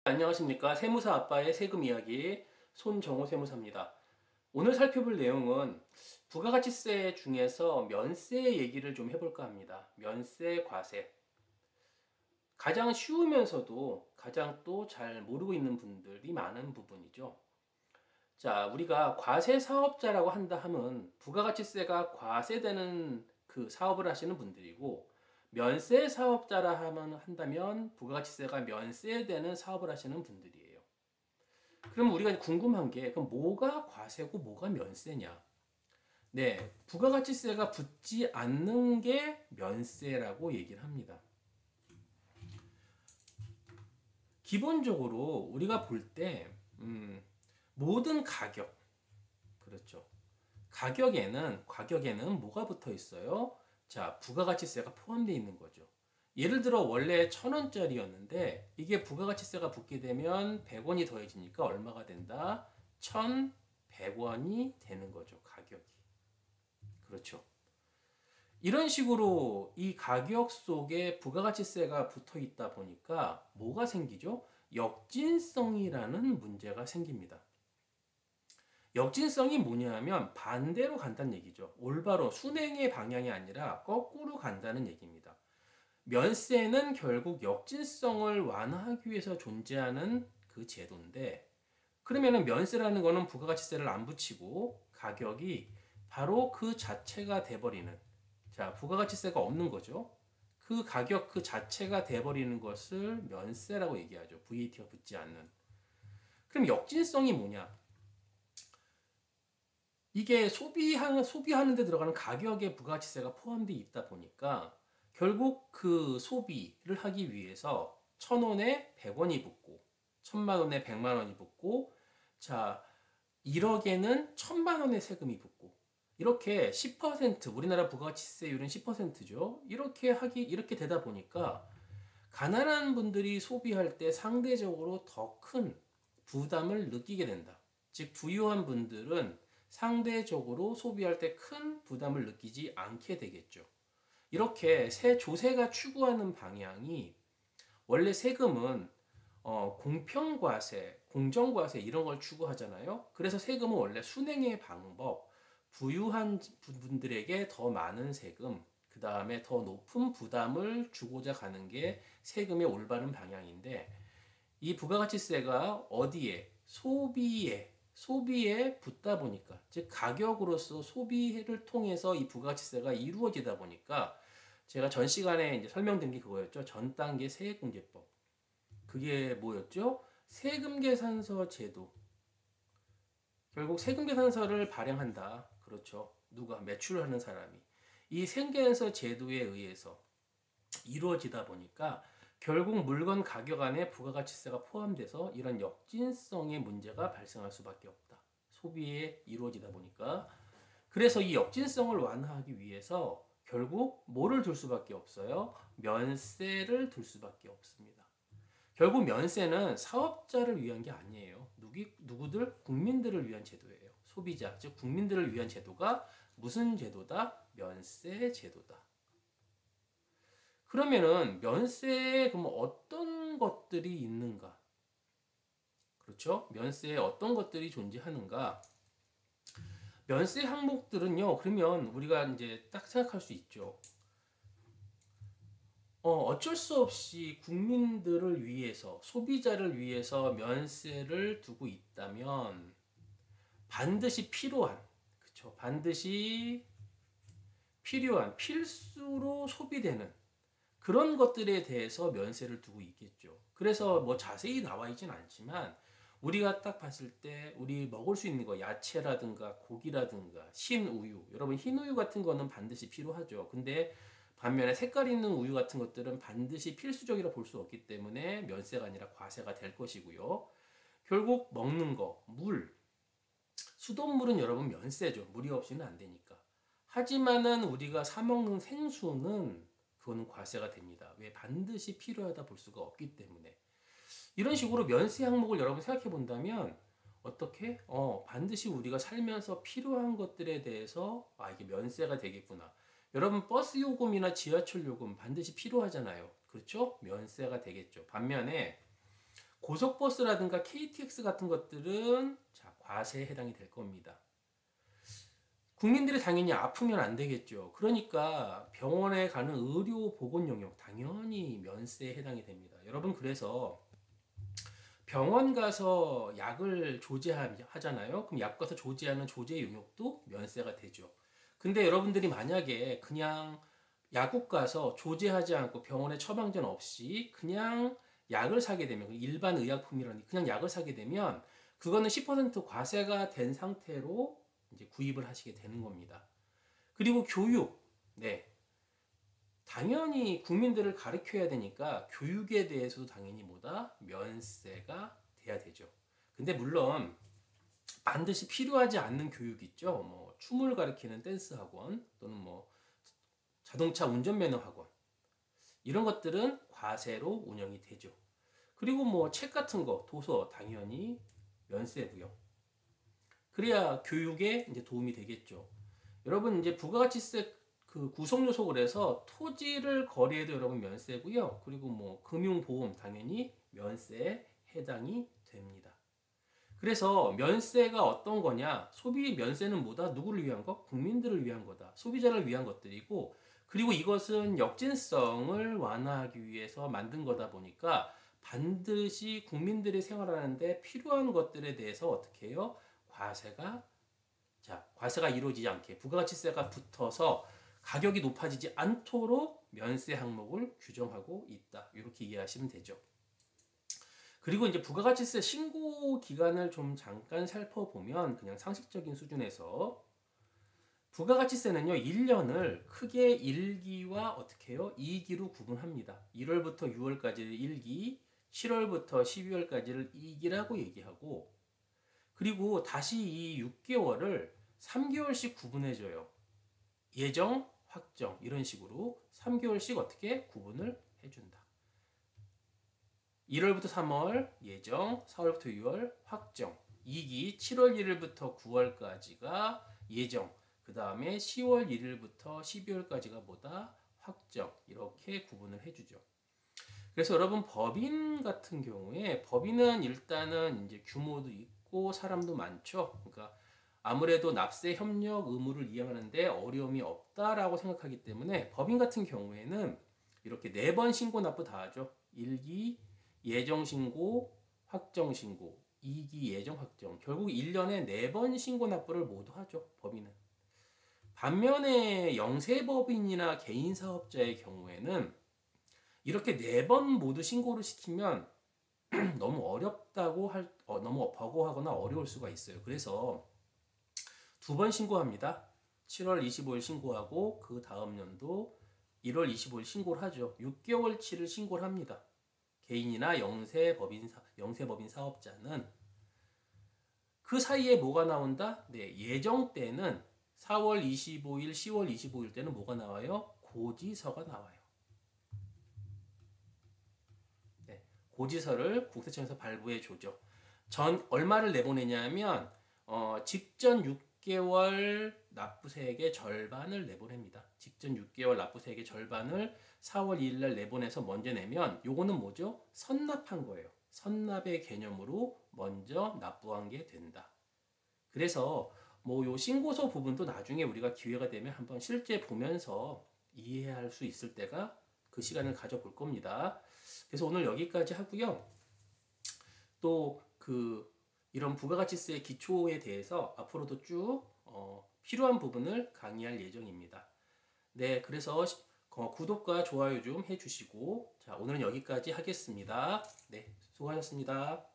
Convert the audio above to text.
안녕하십니까. 세무사 아빠의 세금 이야기 손정호 세무사입니다. 오늘 살펴볼 내용은 부가가치세 중에서 면세 얘기를 좀 해볼까 합니다. 면세, 과세. 가장 쉬우면서도 가장 또 잘 모르고 있는 분들이 많은 부분이죠. 자, 우리가 과세 사업자라고 한다 하면 부가가치세가 과세되는 그 사업을 하시는 분들이고, 면세 사업자라 하면 한다면 부가가치세가 면세되는 사업을 하시는 분들이에요. 그럼 우리가 궁금한 게, 그럼 뭐가 과세고 뭐가 면세냐? 네, 부가가치세가 붙지 않는 게 면세라고 얘기를 합니다. 기본적으로 우리가 볼 때, 모든 가격, 그렇죠. 가격에는 뭐가 붙어 있어요? 자, 부가가치세가 포함되어 있는 거죠. 예를 들어 원래 1,000원짜리였는데 이게 부가가치세가 붙게 되면 100원이 더해지니까 얼마가 된다? 1,100원이 되는 거죠. 가격이. 그렇죠. 이런 식으로 이 가격 속에 부가가치세가 붙어 있다 보니까 뭐가 생기죠? 역진성이라는 문제가 생깁니다. 역진성이 뭐냐면 반대로 간다는 얘기죠. 올바로 순행의 방향이 아니라 거꾸로 간다는 얘기입니다. 면세는 결국 역진성을 완화하기 위해서 존재하는 그 제도인데, 그러면은 면세라는 거는 부가가치세를 안 붙이고 가격이 바로 그 자체가 돼버리는, 자, 부가가치세가 없는 거죠. 그 가격 그 자체가 돼버리는 것을 면세라고 얘기하죠. VAT가 붙지 않는. 그럼 역진성이 뭐냐? 이게 소비하는 데 들어가는 가격에 부가가치세가 포함되어 있다 보니까 결국 그 소비를 하기 위해서 1,000원에 100원이 붙고 1,000만 원에 100만 원이 붙고, 자, 1억에는 1,000만 원의 세금이 붙고, 이렇게 10%, 우리나라 부가가치세율은 10%죠. 이렇게 되다 보니까 가난한 분들이 소비할 때 상대적으로 더 큰 부담을 느끼게 된다. 즉 부유한 분들은 상대적으로 소비할 때 큰 부담을 느끼지 않게 되겠죠. 이렇게 조세가 추구하는 방향이, 원래 세금은 공평과세, 공정과세 이런 걸 추구하잖아요. 그래서 세금은 원래 순행의 방법, 부유한 분들에게 더 많은 세금, 그 다음에 더 높은 부담을 주고자 가는 게 세금의 올바른 방향인데, 이 부가가치세가 어디에? 소비에 붙다 보니까, 즉 가격으로서 소비를 통해서 이 부가가치세가 이루어지다 보니까, 제가 전 시간에 이제 설명드린 게 그거였죠. 전 단계 세액공제법. 그게 뭐였죠? 세금계산서 제도. 결국 세금계산서를 발행한다. 그렇죠. 누가? 매출을 하는 사람이. 이 세금계산서 제도에 의해서 이루어지다 보니까 결국 물건 가격 안에 부가가치세가 포함돼서 이런 역진성의 문제가 발생할 수밖에 없다. 소비에 이루어지다 보니까. 그래서 이 역진성을 완화하기 위해서 결국 뭐를 둘 수밖에 없어요? 면세를 둘 수밖에 없습니다. 결국 면세는 사업자를 위한 게 아니에요. 누구들? 국민들을 위한 제도예요. 소비자, 즉 국민들을 위한 제도가 무슨 제도다? 면세 제도다. 그러면은 면세에 그럼 어떤 것들이 있는가? 그렇죠? 면세에 어떤 것들이 존재하는가? 면세 항목들은요, 그러면 우리가 이제 딱 생각할 수 있죠. 어쩔 수 없이 국민들을 위해서, 소비자를 위해서 면세를 두고 있다면 반드시 필요한, 그쵸? 반드시 필요한, 필수로 소비되는 그런 것들에 대해서 면세를 두고 있겠죠. 그래서 뭐 자세히 나와 있진 않지만 우리가 딱 봤을 때 우리 먹을 수 있는 거, 야채라든가 고기라든가 신우유, 여러분 흰우유 같은 거는 반드시 필요하죠. 근데 반면에 색깔 있는 우유 같은 것들은 반드시 필수적이라 볼 수 없기 때문에 면세가 아니라 과세가 될 것이고요. 결국 먹는 거, 물, 수돗물은 여러분 면세죠. 물이 없이는 안 되니까. 하지만은 우리가 사 먹는 생수는 그거는 과세가 됩니다. 왜? 반드시 필요하다 볼 수가 없기 때문에. 이런 식으로 면세 항목을 여러분 생각해 본다면 어떻게? 반드시 우리가 살면서 필요한 것들에 대해서 이게 면세가 되겠구나. 여러분 버스 요금이나 지하철 요금 반드시 필요하잖아요. 그렇죠? 면세가 되겠죠. 반면에 고속버스라든가 KTX 같은 것들은 자, 과세에 해당이 될 겁니다. 국민들이 당연히 아프면 안 되겠죠. 그러니까 병원에 가는 의료 보건 용역 당연히 면세에 해당이 됩니다. 여러분 그래서 병원 가서 약을 조제하잖아요. 그럼 약 가서 조제하는 조제 용역도 면세가 되죠. 근데 여러분들이 만약에 그냥 약국 가서 조제하지 않고 병원에 처방전 없이 그냥 약을 사게 되면 일반 의약품이라니 그냥 약을 사게 되면 그거는 10% 과세가 된 상태로 이제 구입을 하시게 되는 겁니다. 그리고 교육, 네, 당연히 국민들을 가르쳐야 되니까 교육에 대해서도 당연히 뭐다? 면세가 돼야 되죠. 근데 물론 반드시 필요하지 않는 교육 있죠. 뭐 춤을 가르치는 댄스 학원 또는 뭐 자동차 운전면허 학원 이런 것들은 과세로 운영이 되죠. 그리고 뭐 책 같은 거, 도서 당연히 면세고요. 그래야 교육에 이제 도움이 되겠죠. 여러분 이제 부가가치세 그 구성 요소를 해서 토지를 거래해도 여러분 면세고요. 그리고 뭐 금융보험 당연히 면세에 해당이 됩니다. 그래서 면세가 어떤 거냐? 소비 면세는 뭐다? 누구를 위한 거? 국민들을 위한 거다. 소비자를 위한 것들이고 그리고 이것은 역진성을 완화하기 위해서 만든 거다 보니까 반드시 국민들이 생활하는데 필요한 것들에 대해서 어떻게 해요? 과세가 이루어지지 않게 부가가치세가 붙어서 가격이 높아지지 않도록 면세 항목을 규정하고 있다. 이렇게 이해하시면 되죠. 그리고 이제 부가가치세 신고 기간을 좀 잠깐 살펴보면 그냥 상식적인 수준에서 부가가치세는요 1년을 크게 1기와 어떻게 해요? 2기로 구분합니다. 1월부터 6월까지를 1기, 7월부터 12월까지를 2기라고 얘기하고 그리고 다시 이 6개월을 3개월씩 구분해줘요. 예정, 확정 이런 식으로 3개월씩 어떻게 구분을 해준다. 1월부터 3월 예정, 4월부터 6월 확정, 2기 7월 1일부터 9월까지가 예정, 그 다음에 10월 1일부터 12월까지가 뭐다? 확정 이렇게 구분을 해주죠. 그래서 여러분 법인 같은 경우에 법인은 일단은 이제 규모도 있고 사람도 많죠. 그러니까 아무래도 납세 협력 의무를 이행하는데 어려움이 없다라고 생각하기 때문에 법인 같은 경우에는 이렇게 4번 신고 납부 다 하죠. 1기 예정 신고, 확정 신고, 2기 예정 확정. 결국 1년에 4번 신고 납부를 모두 하죠. 법인은. 반면에 영세법인이나 개인 사업자의 경우에는 이렇게 4번 모두 신고를 시키면 너무 너무 버거하거나 어려울 수가 있어요. 그래서 2번 신고합니다. 7월 25일 신고하고 그 다음 연도 1월 25일 신고를 하죠. 6개월치를 신고를 합니다. 개인이나 영세법인 사업자는 그 사이에 뭐가 나온다? 네, 예정 때는 4월 25일, 10월 25일 때는 뭐가 나와요? 고지서가 나와요. 네, 고지서를 국세청에서 발부해 주죠. 얼마를 내보내냐면 직전 6개월 납부세액의 절반을 내보냅니다. 직전 6개월 납부세액의 절반을 4월 2일 날 내보내서 먼저 내면 요거는 뭐죠? 선납한 거예요. 선납의 개념으로 먼저 납부한 게 된다. 그래서 뭐 요 신고서 부분도 나중에 우리가 기회가 되면 한번 실제 보면서 이해할 수 있을 때가 그 시간을 가져볼 겁니다. 그래서 오늘 여기까지 하고요. 또 이런 부가가치세 기초에 대해서 앞으로도 쭉 필요한 부분을 강의할 예정입니다. 네, 그래서 구독과 좋아요 좀 해주시고 자, 오늘은 여기까지 하겠습니다. 네, 수고하셨습니다.